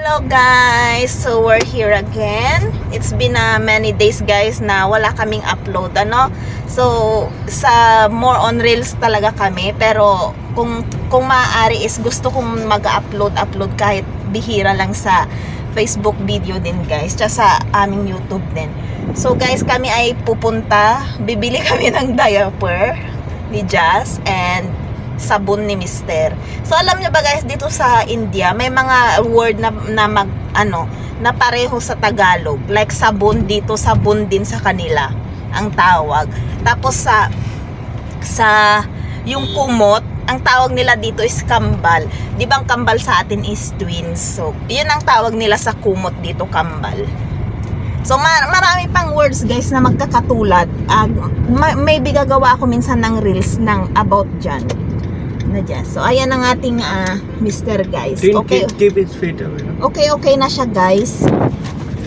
Hello guys! So we're here again. It's been many days guys na wala kaming upload, ano? So sa more on reels talaga kami, pero kung maaari is gusto kong mag-upload kahit bihira lang sa Facebook video din guys, tsaka sa aming YouTube din. So guys, kami ay pupunta, bibili kami ng diaper ni Jazz and sabon ni Mister. So alam niyo ba guys, dito sa India may mga word na na pareho sa Tagalog. Like sabon dito, sabon din sa kanila ang tawag. Tapos sa yung kumot, ang tawag nila dito is kambal. 'Di ba ang kambal sa atin is twins? So 'yun ang tawag nila sa kumot dito, kambal. So marami pang words guys na magkakatulad. Maybe gagawa ako minsan ng reels ng about dyan. So ayan ang ating Mister guys. Okay, keep it fit away. Okay na siya guys.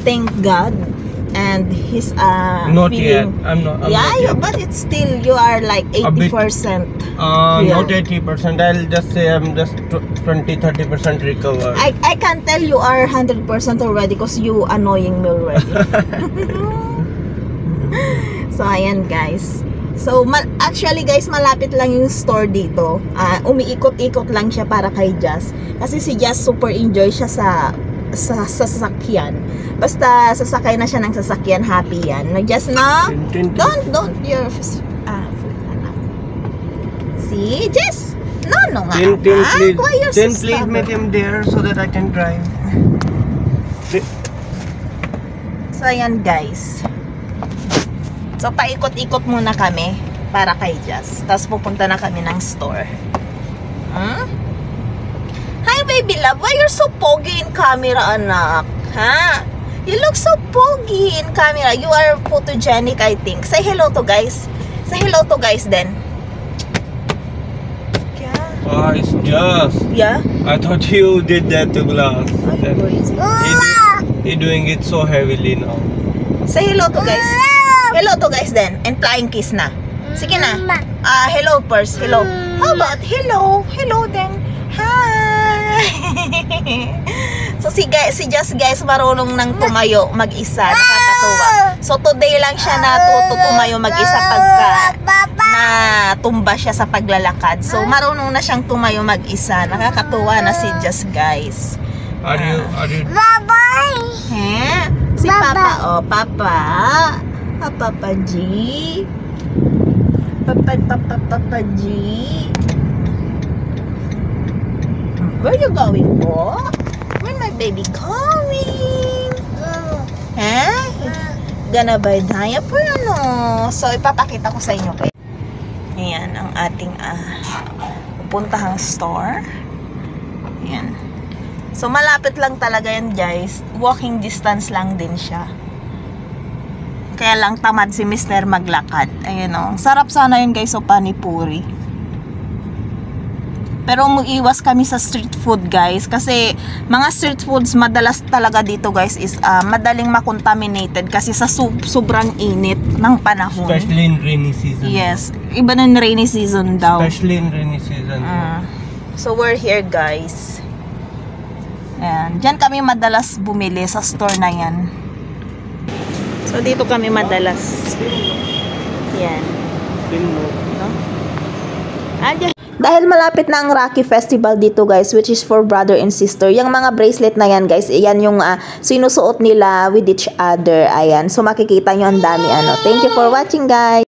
Thank God. And he's not feeling, yet. I'm not. But it's still, you are like 80%. Not 80%. I'll just say I'm just 20-30% recovered. I can tell you are 100% already because you annoying me already. So ayan guys. So actually guys, malapit lang yung store dito. Umiikot-ikot lang siya para kay Jazz. Kasi si Jazz super enjoy siya sa sasakyan. Basta sasakay na siya ng sasakyan, happy yan. Just now, don't your see, Jess? No nga. Please make him there so that I can drive. So ayan guys. So paikot-ikot muna kami para kay Jazz. Tapos pupunta na kami ng store. Hi baby love, why you're so pogi in camera, anak? Ha? You look so pogi in camera. You are photogenic, I think. Say hello to guys. Say hello to guys then. Yeah. It's Jazz. Yeah? I thought you did that to glass. He's doing it so heavily now. Say hello to guys. Hello to guys then. And flying kiss na. Sige na. Hello first. Hello. How about hello? Hello then. Hi. So si Jazz guys marunong nang tumayo mag-isa. Nakakatuwa. So today lang siya natuto tumayo mag-isa pagka tumba siya sa paglalakad. So marunong na siyang tumayo mag-isa. Nakakatuwa na si Jazz guys. Are you bye-bye. Si Papa. Papa. Papa G. Papa G. Where you going po? Where my baby going? Gonna buy diaper ano? So ipapakita ko sa inyo kayo. Ayan ang ating pupuntahang store. Ayan. So malapit lang talaga yan guys. Walking distance lang din siya. Kaya lang tamad si Mister maglakad. Ayan o. Sarap sana yun guys o panipuri. Pero umiiwas kami sa street food guys. Kasi mga street foods madalas talaga dito guys is madaling makontaminated. Kasi sa sobrang init ng panahon. Especially in rainy season. Yes. Iba na in rainy season daw. Especially in rainy season. So we're here guys. Ayan. Diyan kami madalas bumili sa store na yan. So dito kami madalas. Yan. No? Dahil malapit na ang Rocky Festival dito guys, which is for brother and sister. Yung mga bracelet na yan guys, yan yung sinusuot nila with each other. Ayan. So makikita nyo ang dami ano. Thank you for watching guys.